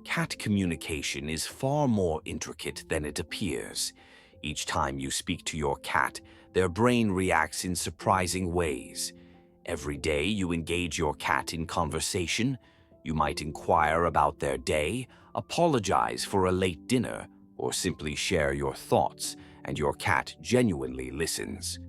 Cat communication is far more intricate than it appears. Each time you speak to your cat, their brain reacts in surprising ways. Every day you engage your cat in conversation. You might inquire about their day, apologize for a late dinner, or simply share your thoughts, and your cat genuinely listens.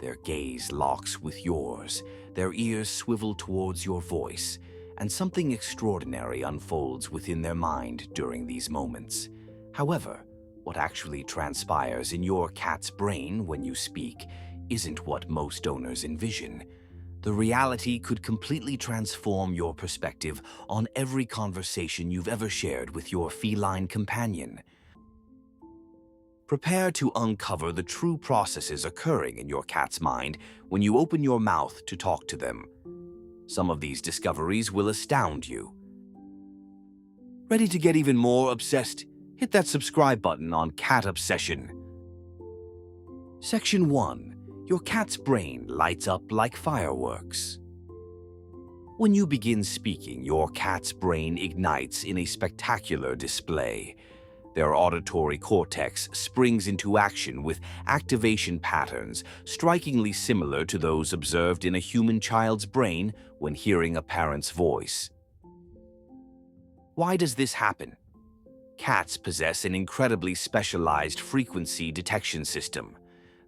Their gaze locks with yours, their ears swivel towards your voice, and something extraordinary unfolds within their mind during these moments. However, what actually transpires in your cat's brain when you speak isn't what most owners envision. The reality could completely transform your perspective on every conversation you've ever shared with your feline companion. Prepare to uncover the true processes occurring in your cat's mind when you open your mouth to talk to them. Some of these discoveries will astound you. Ready to get even more obsessed? Hit that subscribe button on Cat Obsession. Section 1. Your cat's brain lights up like fireworks. When you begin speaking, your cat's brain ignites in a spectacular display. Their auditory cortex springs into action with activation patterns strikingly similar to those observed in a human child's brain when hearing a parent's voice. Why does this happen? Cats possess an incredibly specialized frequency detection system.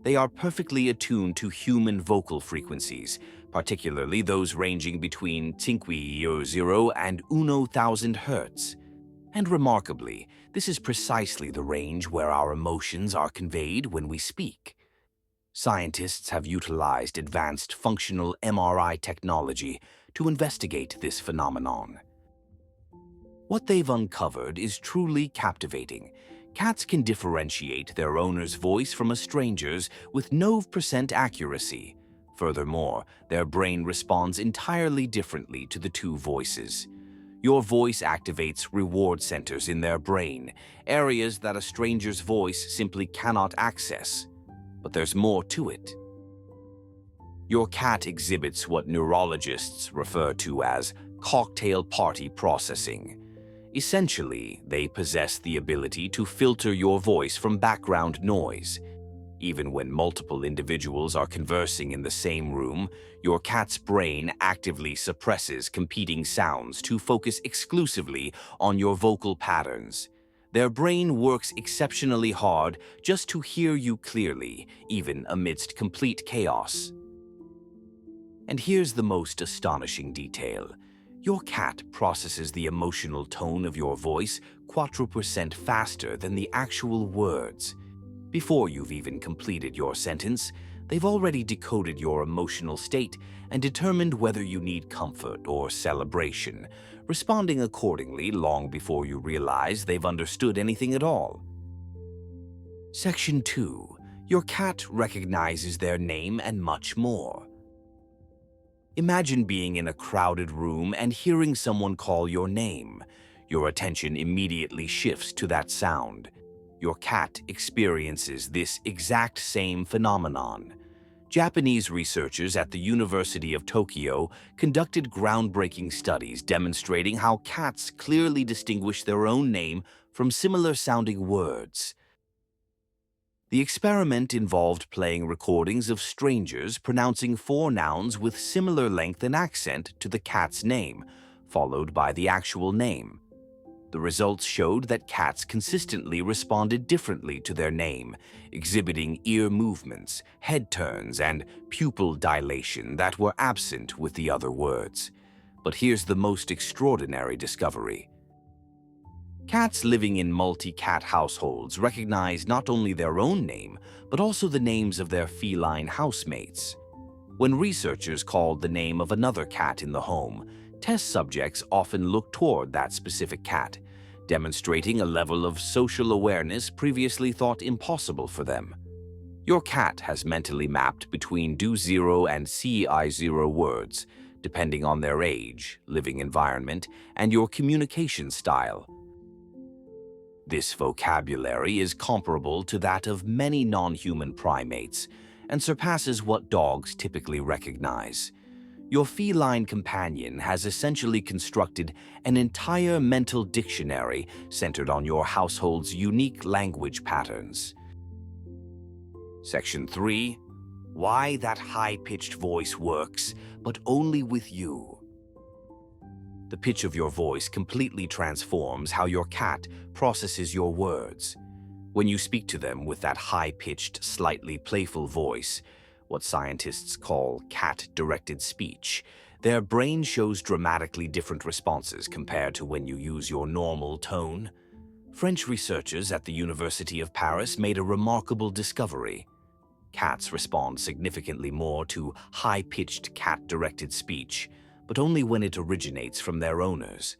They are perfectly attuned to human vocal frequencies, particularly those ranging between 500 and 1000 Hz. And remarkably, this is precisely the range where our emotions are conveyed when we speak. Scientists have utilized advanced functional MRI technology to investigate this phenomenon. What they've uncovered is truly captivating. Cats can differentiate their owner's voice from a stranger's with 90% accuracy. Furthermore, their brain responds entirely differently to the two voices. Your voice activates reward centers in their brain, areas that a stranger's voice simply cannot access. But there's more to it. Your cat exhibits what neurologists refer to as cocktail party processing. Essentially, they possess the ability to filter your voice from background noise. Even when multiple individuals are conversing in the same room, your cat's brain actively suppresses competing sounds to focus exclusively on your vocal patterns. Their brain works exceptionally hard just to hear you clearly, even amidst complete chaos. And here's the most astonishing detail. Your cat processes the emotional tone of your voice 4% faster than the actual words. Before you've even completed your sentence, they've already decoded your emotional state and determined whether you need comfort or celebration, responding accordingly long before you realize they've understood anything at all. Section 2. Your cat recognizes their name and much more. Imagine being in a crowded room and hearing someone call your name. Your attention immediately shifts to that sound. Your cat experiences this exact same phenomenon. Japanese researchers at the University of Tokyo conducted groundbreaking studies demonstrating how cats clearly distinguish their own name from similar-sounding words. The experiment involved playing recordings of strangers pronouncing 4 nouns with similar length and accent to the cat's name, followed by the actual name. The results showed that cats consistently responded differently to their name, exhibiting ear movements, head turns, and pupil dilation that were absent with the other words. But here's the most extraordinary discovery. Cats living in multi-cat households recognize not only their own name, but also the names of their feline housemates. When researchers called the name of another cat in the home, test subjects often looked toward that specific cat, demonstrating a level of social awareness previously thought impossible for them. Your cat has mentally mapped between do zero and ci0 words, depending on their age, living environment, and your communication style. This vocabulary is comparable to that of many non-human primates and surpasses what dogs typically recognize. Your feline companion has essentially constructed an entire mental dictionary centered on your household's unique language patterns. Section 3. Why that high-pitched voice works, but only with you. The pitch of your voice completely transforms how your cat processes your words. When you speak to them with that high-pitched, slightly playful voice, what scientists call cat-directed speech, their brain shows dramatically different responses compared to when you use your normal tone. French researchers at the University of Paris made a remarkable discovery. Cats respond significantly more to high-pitched cat-directed speech, but only when it originates from their owners.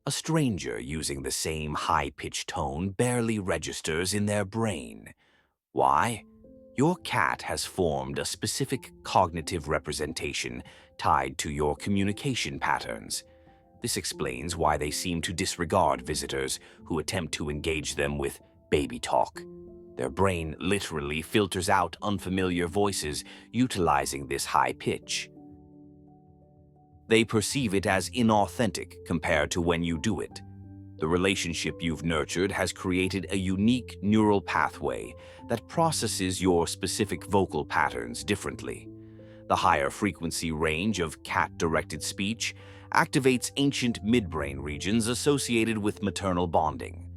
A stranger using the same high-pitched tone barely registers in their brain. Why? Your cat has formed a specific cognitive representation tied to your communication patterns. This explains why they seem to disregard visitors who attempt to engage them with baby talk. Their brain literally filters out unfamiliar voices utilizing this high pitch. They perceive it as inauthentic compared to when you do it. The relationship you've nurtured has created a unique neural pathway that processes your specific vocal patterns differently. The higher frequency range of cat-directed speech activates ancient midbrain regions associated with maternal bonding.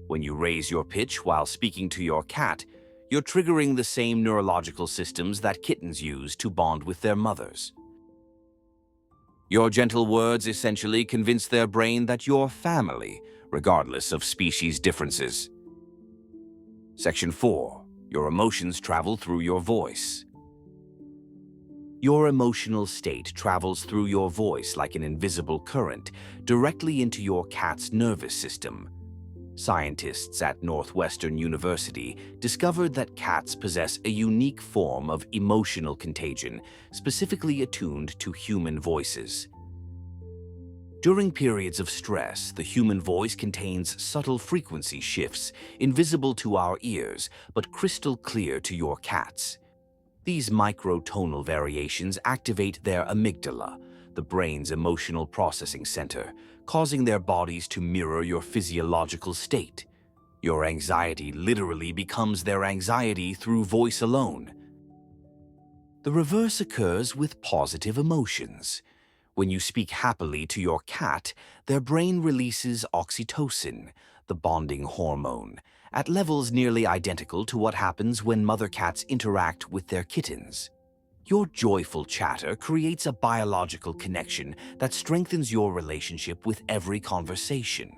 When you raise your pitch while speaking to your cat, you're triggering the same neurological systems that kittens use to bond with their mothers. Your gentle words essentially convince their brain that you're family, regardless of species differences. Section 4. Your emotions travel through your voice. Your emotional state travels through your voice like an invisible current directly into your cat's nervous system. Scientists at Northwestern University discovered that cats possess a unique form of emotional contagion, specifically attuned to human voices. During periods of stress, the human voice contains subtle frequency shifts, invisible to our ears, but crystal clear to your cats. These microtonal variations activate their amygdala, the brain's emotional processing center, causing their bodies to mirror your physiological state. Your anxiety literally becomes their anxiety through voice alone. The reverse occurs with positive emotions. When you speak happily to your cat, their brain releases oxytocin, the bonding hormone, at levels nearly identical to what happens when mother cats interact with their kittens. Your joyful chatter creates a biological connection that strengthens your relationship with every conversation.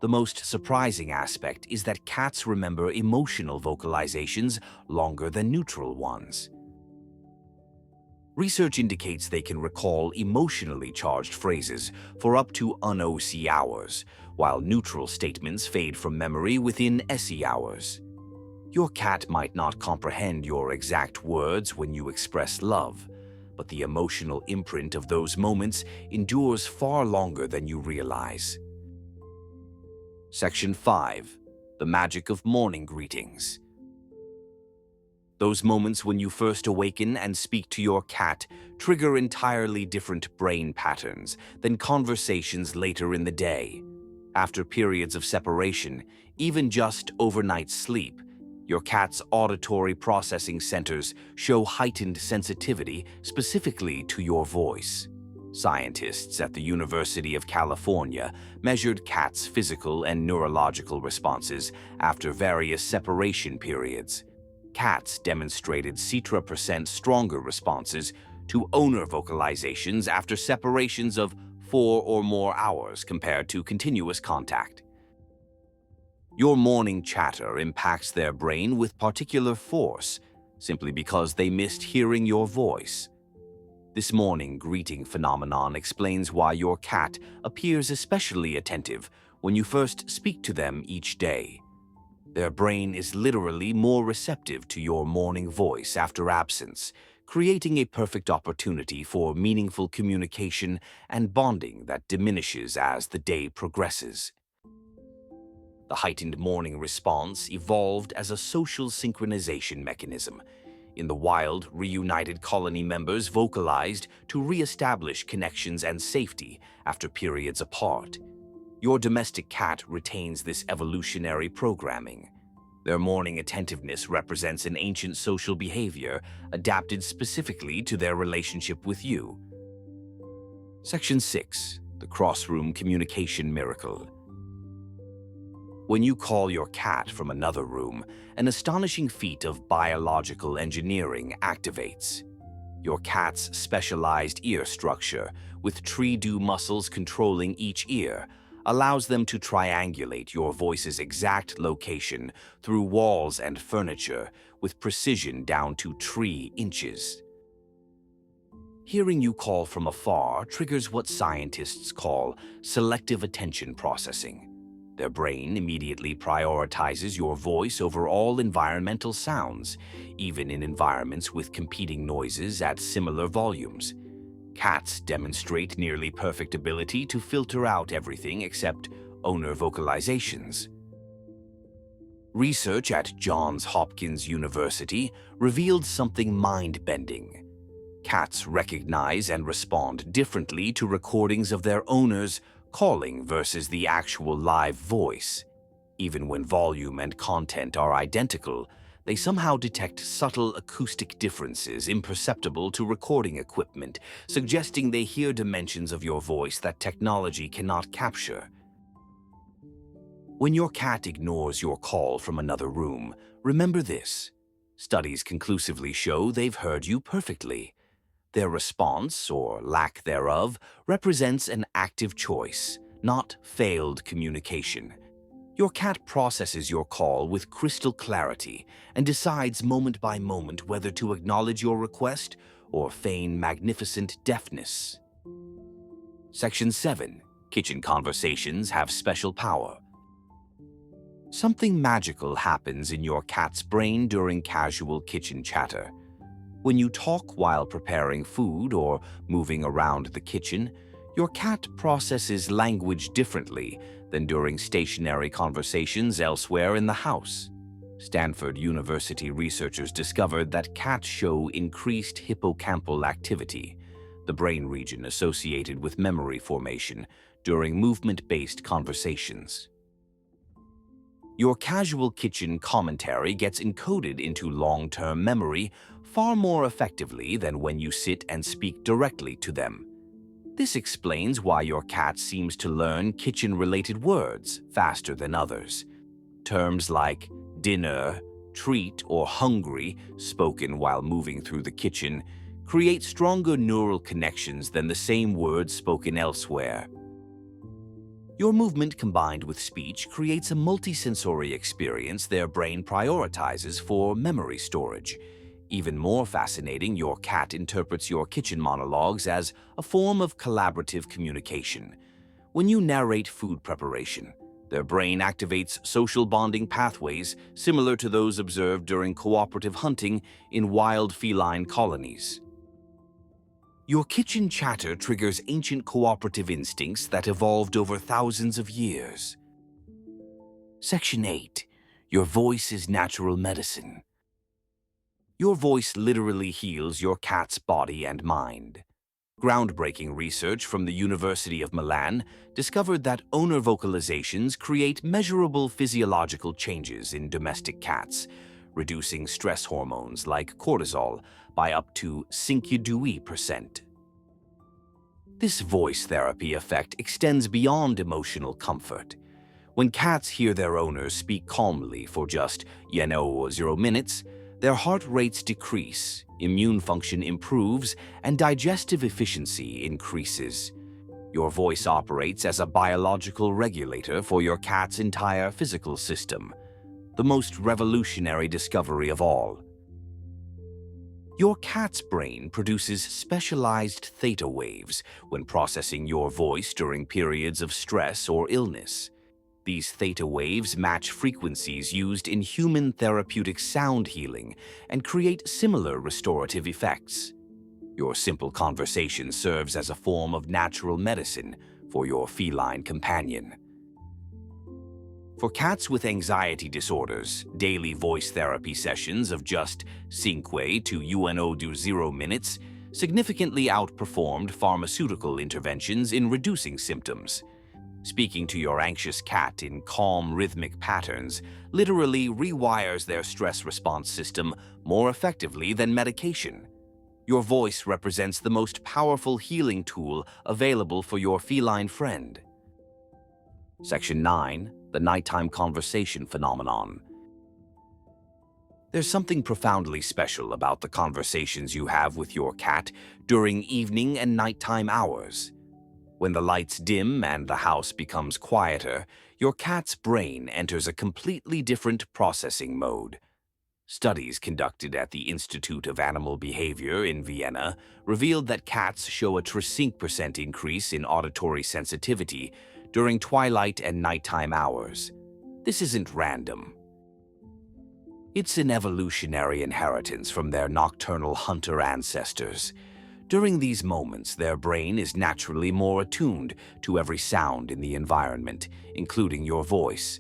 The most surprising aspect is that cats remember emotional vocalizations longer than neutral ones. Research indicates they can recall emotionally charged phrases for up to UNOC hours, while neutral statements fade from memory within SE hours. Your cat might not comprehend your exact words when you express love, but the emotional imprint of those moments endures far longer than you realize. Section 5. The magic of morning greetings. Those moments when you first awaken and speak to your cat trigger entirely different brain patterns than conversations later in the day. After periods of separation, even just overnight sleep, your cat's auditory processing centers show heightened sensitivity specifically to your voice. Scientists at the University of California measured cats' physical and neurological responses after various separation periods. Cats demonstrated Cetra% stronger responses to owner vocalizations after separations of 4 or more hours compared to continuous contact. Your morning chatter impacts their brain with particular force simply because they missed hearing your voice. This morning greeting phenomenon explains why your cat appears especially attentive when you first speak to them each day. Their brain is literally more receptive to your morning voice after absence, creating a perfect opportunity for meaningful communication and bonding that diminishes as the day progresses. The heightened morning response evolved as a social synchronization mechanism. In the wild, reunited colony members vocalized to re-establish connections and safety after periods apart. Your domestic cat retains this evolutionary programming. Their morning attentiveness represents an ancient social behavior adapted specifically to their relationship with you. Section 6. The Cross-Room Communication Miracle. When you call your cat from another room, an astonishing feat of biological engineering activates. Your cat's specialized ear structure, with tree-dew muscles controlling each ear, allows them to triangulate your voice's exact location through walls and furniture with precision down to tree inches. Hearing you call from afar triggers what scientists call selective attention processing. Their brain immediately prioritizes your voice over all environmental sounds, even in environments with competing noises at similar volumes. Cats demonstrate nearly perfect ability to filter out everything except owner vocalizations. Research at Johns Hopkins University revealed something mind-bending. Cats recognize and respond differently to recordings of their owners calling versus the actual live voice. Even when volume and content are identical, they somehow detect subtle acoustic differences imperceptible to recording equipment, suggesting they hear dimensions of your voice that technology cannot capture. When your cat ignores your call from another room, remember this. Studies conclusively show they've heard you perfectly. Their response, or lack thereof, represents an active choice, not failed communication. Your cat processes your call with crystal clarity and decides moment by moment whether to acknowledge your request or feign magnificent deafness. Section 7. Kitchen conversations have special power. Something magical happens in your cat's brain during casual kitchen chatter. When you talk while preparing food or moving around the kitchen, your cat processes language differently than during stationary conversations elsewhere in the house. Stanford University researchers discovered that cats show increased hippocampal activity, the brain region associated with memory formation, during movement-based conversations. Your casual kitchen commentary gets encoded into long-term memory far more effectively than when you sit and speak directly to them. This explains why your cat seems to learn kitchen-related words faster than others. Terms like dinner, treat, or hungry, spoken while moving through the kitchen, create stronger neural connections than the same words spoken elsewhere. Your movement combined with speech creates a multisensory experience their brain prioritizes for memory storage. Even more fascinating, your cat interprets your kitchen monologues as a form of collaborative communication. When you narrate food preparation, their brain activates social bonding pathways similar to those observed during cooperative hunting in wild feline colonies. Your kitchen chatter triggers ancient cooperative instincts that evolved over thousands of years. Section 8. Your voice is natural medicine. Your voice literally heals your cat's body and mind. Groundbreaking research from the University of Milan discovered that owner vocalizations create measurable physiological changes in domestic cats, reducing stress hormones like cortisol by up to 52%. This voice therapy effect extends beyond emotional comfort. When cats hear their owners speak calmly for just, 0 minutes, their heart rates decrease, immune function improves, and digestive efficiency increases. Your voice operates as a biological regulator for your cat's entire physical system, the most revolutionary discovery of all. Your cat's brain produces specialized theta waves when processing your voice during periods of stress or illness. These theta waves match frequencies used in human therapeutic sound healing and create similar restorative effects. Your simple conversation serves as a form of natural medicine for your feline companion. For cats with anxiety disorders, daily voice therapy sessions of just 5 to 0 minutes significantly outperformed pharmaceutical interventions in reducing symptoms. Speaking to your anxious cat in calm, rhythmic patterns literally rewires their stress response system more effectively than medication. Your voice represents the most powerful healing tool available for your feline friend. Section 9. The Nighttime Conversation Phenomenon. There's something profoundly special about the conversations you have with your cat during evening and nighttime hours. When the lights dim and the house becomes quieter, your cat's brain enters a completely different processing mode. Studies conducted at the Institute of Animal Behavior in Vienna revealed that cats show a 3% increase in auditory sensitivity during twilight and nighttime hours. This isn't random. It's an evolutionary inheritance from their nocturnal hunter ancestors. During these moments, their brain is naturally more attuned to every sound in the environment, including your voice.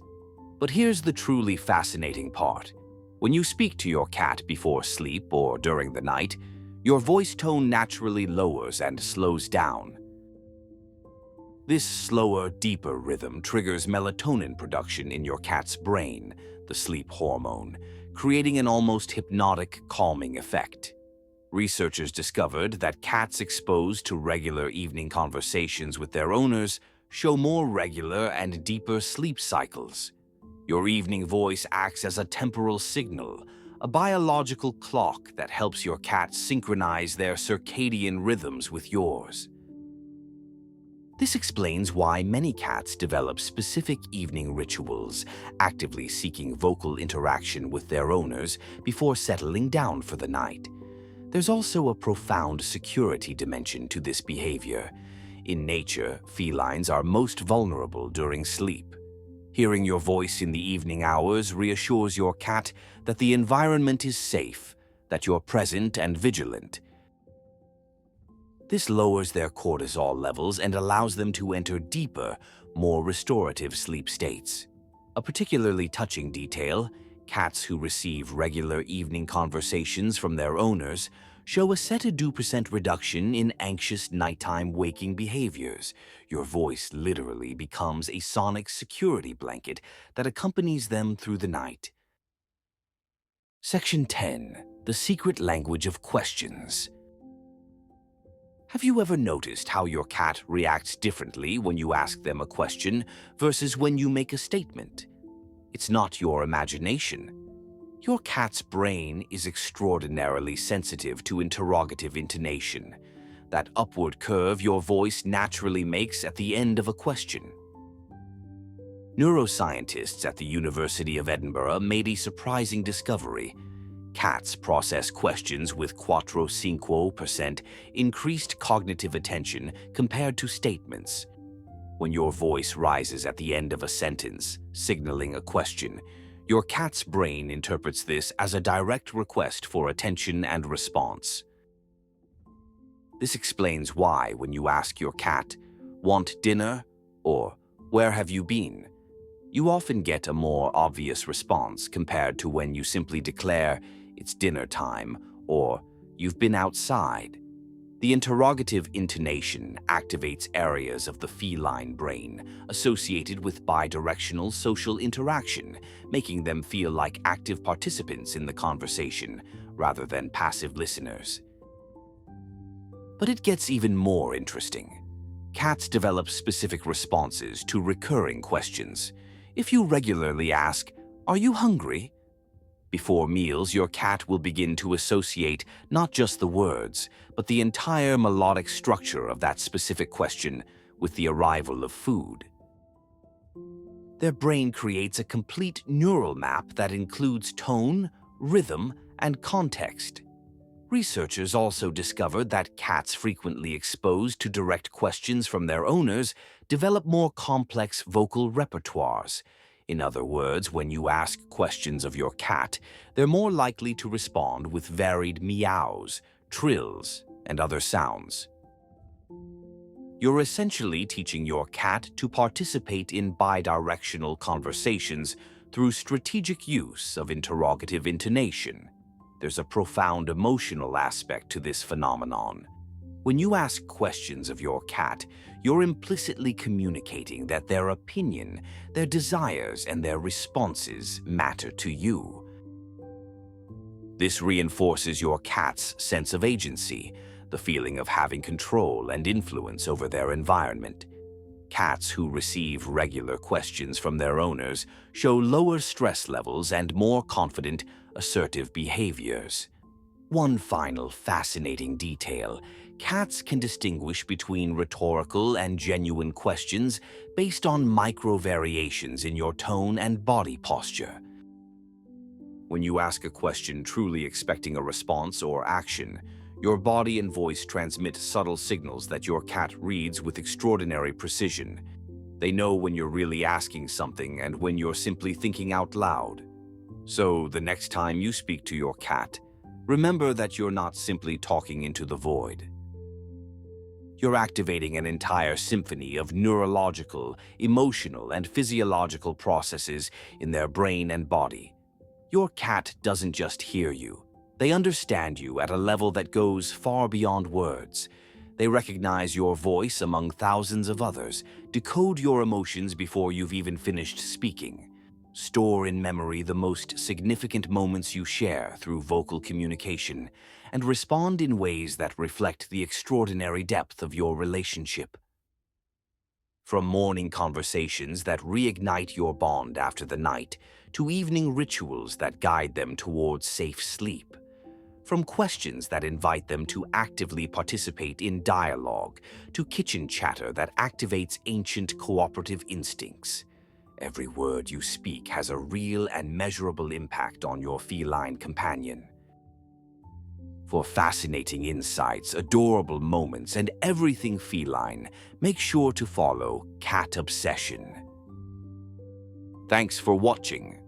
But here's the truly fascinating part. When you speak to your cat before sleep or during the night, your voice tone naturally lowers and slows down. This slower, deeper rhythm triggers melatonin production in your cat's brain, the sleep hormone, creating an almost hypnotic, calming effect. Researchers discovered that cats exposed to regular evening conversations with their owners show more regular and deeper sleep cycles. Your evening voice acts as a temporal signal, a biological clock that helps your cat synchronize their circadian rhythms with yours. This explains why many cats develop specific evening rituals, actively seeking vocal interaction with their owners before settling down for the night. There's also a profound security dimension to this behavior. In nature, felines are most vulnerable during sleep. Hearing your voice in the evening hours reassures your cat that the environment is safe, that you're present and vigilant. This lowers their cortisol levels and allows them to enter deeper, more restorative sleep states. A particularly touching detail, cats who receive regular evening conversations from their owners show a 2% reduction in anxious nighttime waking behaviors. Your voice literally becomes a sonic security blanket that accompanies them through the night. Section 10. The Secret Language of Questions. Have you ever noticed how your cat reacts differently when you ask them a question versus when you make a statement? It's not your imagination. Your cat's brain is extraordinarily sensitive to interrogative intonation, that upward curve your voice naturally makes at the end of a question. Neuroscientists at the University of Edinburgh made a surprising discovery. Cats process questions with 4-5% increased cognitive attention compared to statements. When your voice rises at the end of a sentence, signaling a question, your cat's brain interprets this as a direct request for attention and response. This explains why, when you ask your cat, "Want dinner?" or "Where have you been?" you often get a more obvious response compared to when you simply declare, "It's dinner time," or "You've been outside." The interrogative intonation activates areas of the feline brain associated with bidirectional social interaction, making them feel like active participants in the conversation rather than passive listeners. But it gets even more interesting. Cats develop specific responses to recurring questions. If you regularly ask, "Are you hungry?" before meals, your cat will begin to associate not just the words, but the entire melodic structure of that specific question with the arrival of food. Their brain creates a complete neural map that includes tone, rhythm, and context. Researchers also discovered that cats frequently exposed to direct questions from their owners develop more complex vocal repertoires. In other words, when you ask questions of your cat, they're more likely to respond with varied meows, trills, and other sounds. You're essentially teaching your cat to participate in bidirectional conversations through strategic use of interrogative intonation. There's a profound emotional aspect to this phenomenon. When you ask questions of your cat, you're implicitly communicating that their opinion, their desires, and their responses matter to you. This reinforces your cat's sense of agency, the feeling of having control and influence over their environment. Cats who receive regular questions from their owners show lower stress levels and more confident, assertive behaviors. One final fascinating detail: cats can distinguish between rhetorical and genuine questions based on micro-variations in your tone and body posture. When you ask a question truly expecting a response or action, your body and voice transmit subtle signals that your cat reads with extraordinary precision. They know when you're really asking something and when you're simply thinking out loud. So, the next time you speak to your cat, remember that you're not simply talking into the void. You're activating an entire symphony of neurological, emotional, and physiological processes in their brain and body. Your cat doesn't just hear you. They understand you at a level that goes far beyond words. They recognize your voice among thousands of others, decode your emotions before you've even finished speaking, store in memory the most significant moments you share through vocal communication, and respond in ways that reflect the extraordinary depth of your relationship. From morning conversations that reignite your bond after the night, to evening rituals that guide them towards safe sleep. From questions that invite them to actively participate in dialogue, to kitchen chatter that activates ancient cooperative instincts. Every word you speak has a real and measurable impact on your feline companion. For fascinating insights, adorable moments, and everything feline, make sure to follow Cat Obsession. Thanks for watching.